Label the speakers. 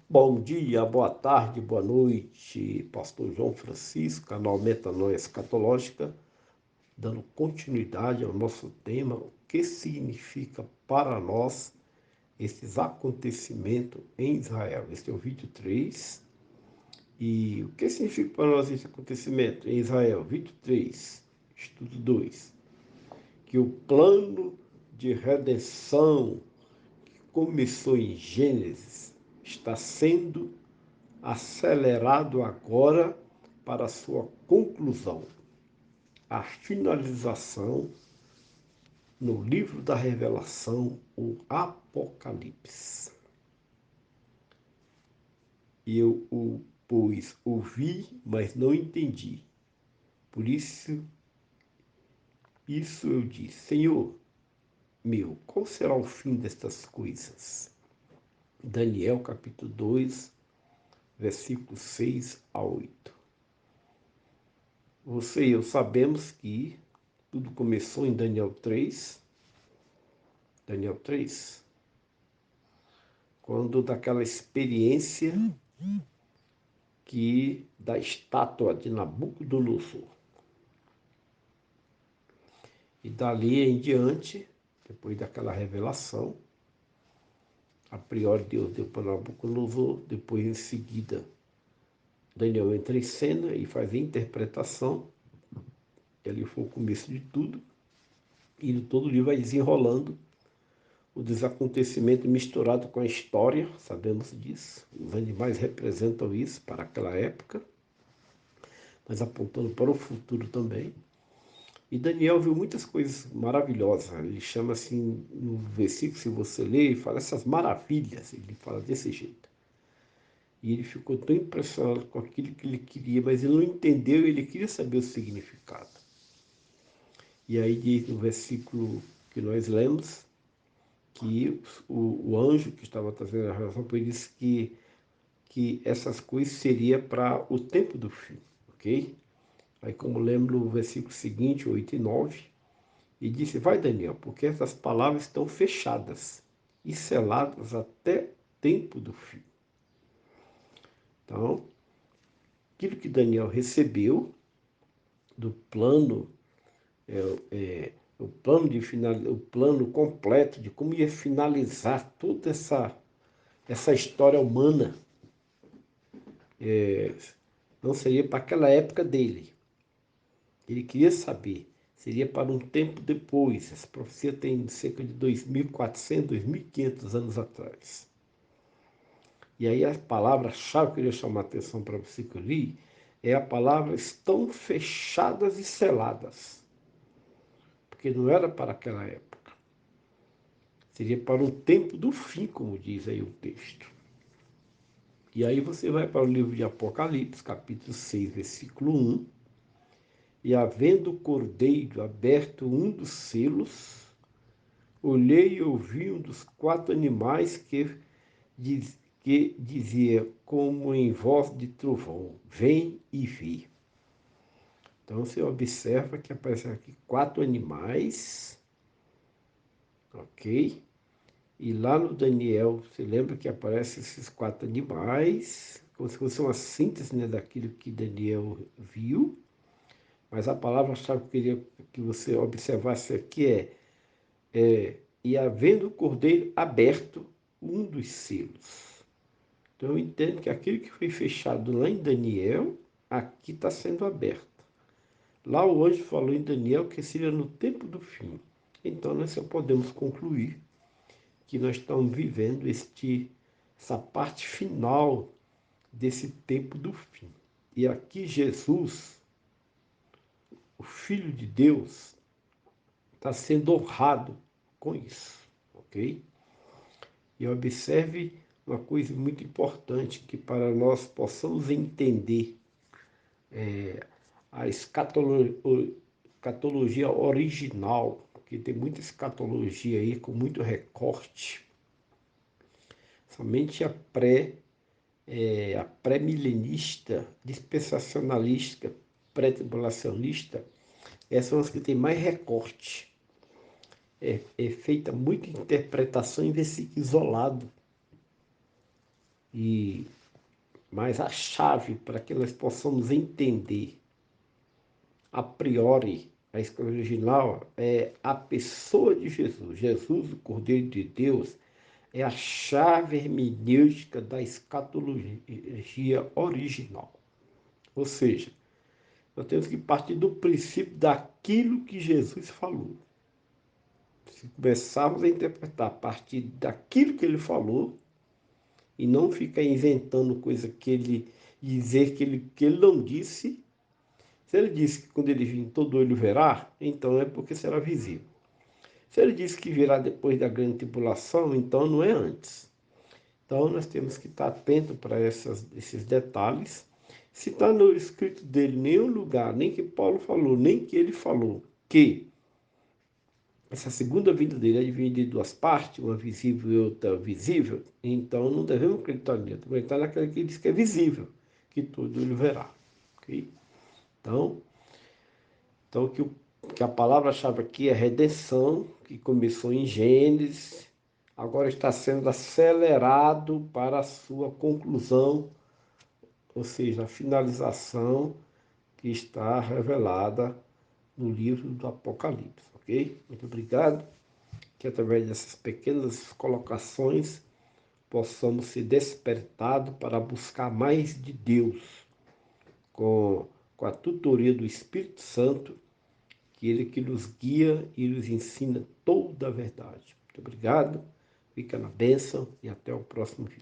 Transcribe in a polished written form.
Speaker 1: Bom dia, boa tarde, boa noite, Pastor João Francisco, canal Metanoia Escatológica, dando continuidade ao nosso tema, o que significa para nós esses acontecimentos em Israel. Este é o vídeo 3. E o que significa para nós esse acontecimento em Israel? Vídeo 3, estudo 2. Que o plano de redenção que começou em Gênesis está sendo acelerado agora para sua conclusão, a finalização no livro da Revelação, o Apocalipse. Pois ouvi, mas não entendi. Por isso eu disse, Senhor meu, qual será o fim destas coisas? Daniel capítulo 2, versículos 6 a 8. Você e eu sabemos que tudo começou em Daniel 3, quando daquela experiência da estátua de Nabucodonosor. E dali em diante, depois daquela revelação, a priori Deus deu para Nabucodonosor, depois em seguida Daniel entra em cena e faz a interpretação. Ali foi o começo de tudo, e todo o livro vai desenrolando o desacontecimento misturado com a história, sabemos disso. Os animais representam isso para aquela época, mas apontando para o futuro também. E Daniel viu muitas coisas maravilhosas. Ele chama assim, no versículo, se você ler, ele fala essas maravilhas, ele fala desse jeito. E ele ficou tão impressionado com aquilo que ele queria, mas ele não entendeu e ele queria saber o significado. E aí diz no versículo que nós lemos, que o anjo que estava trazendo a revelação, ele disse que essas coisas seriam para o tempo do fim, ok? Aí, como lembro no versículo seguinte, 8 e 9, e disse, vai Daniel, porque essas palavras estão fechadas e seladas até tempo do fim. Então, aquilo que Daniel recebeu do plano, o plano completo de como ia finalizar toda essa história humana, não seria para aquela época dele. Ele queria saber, seria para um tempo depois. Essa profecia tem cerca de 2.400, 2.500 anos atrás. E aí a palavra-chave que eu queria chamar a atenção para você que eu li, é a palavra estão fechadas e seladas. Porque não era para aquela época. Seria para o tempo do fim, como diz aí o texto. E aí você vai para o livro de Apocalipse, capítulo 6, versículo 1. E havendo o cordeiro aberto um dos selos, olhei e ouvi um dos 4 animais que dizia como em voz de trovão, vem e vi. Então você observa que aparecem aqui 4 animais, ok? E lá no Daniel, você lembra que aparecem esses 4 animais, como se fosse uma síntese, né, daquilo que Daniel viu. Mas a palavra-chave que eu queria que você observasse aqui e havendo o cordeiro aberto um dos selos. Então eu entendo que aquilo que foi fechado lá em Daniel, aqui está sendo aberto. Lá o anjo falou em Daniel que seria no tempo do fim. Então nós só podemos concluir que nós estamos vivendo essa parte final desse tempo do fim. E aqui Jesus, o Filho de Deus, está sendo honrado com isso, ok? E observe uma coisa muito importante, que para nós possamos entender a escatologia original, porque tem muita escatologia aí com muito recorte. Somente a pré-milenista, dispensacionalista, pré-tribulacionista, essas são as que têm mais recorte. É feita muita interpretação em versículo isolado. Mas a chave para que nós possamos entender a priori a escritura original é a pessoa de Jesus. Jesus, o Cordeiro de Deus, é a chave hermenêutica da escatologia original. Ou seja, nós temos que partir do princípio daquilo que Jesus falou. Se começarmos a interpretar a partir daquilo que ele falou, e não ficar inventando coisa que ele dizer que ele não disse. Se ele disse que quando ele vir todo olho verá, então é porque será visível. Se ele disse que virá depois da grande tribulação, então não é antes. Então nós temos que estar atento para esses detalhes. Se está no escrito dele, nenhum lugar, nem que Paulo falou, nem que ele falou, que essa segunda vinda dele é dividida em duas partes, uma visível e outra visível, então não devemos acreditar nele, devemos acreditar naquela que diz que é visível, que todo olho verá. Okay? Então que a palavra-chave aqui é redenção, que começou em Gênesis, agora está sendo acelerado para a sua conclusão, ou seja, a finalização que está revelada no livro do Apocalipse. Ok? Muito obrigado. Que através dessas pequenas colocações possamos ser despertados para buscar mais de Deus, com a tutoria do Espírito Santo, que Ele que nos guia e nos ensina toda a verdade. Muito obrigado, fica na bênção e até o próximo vídeo.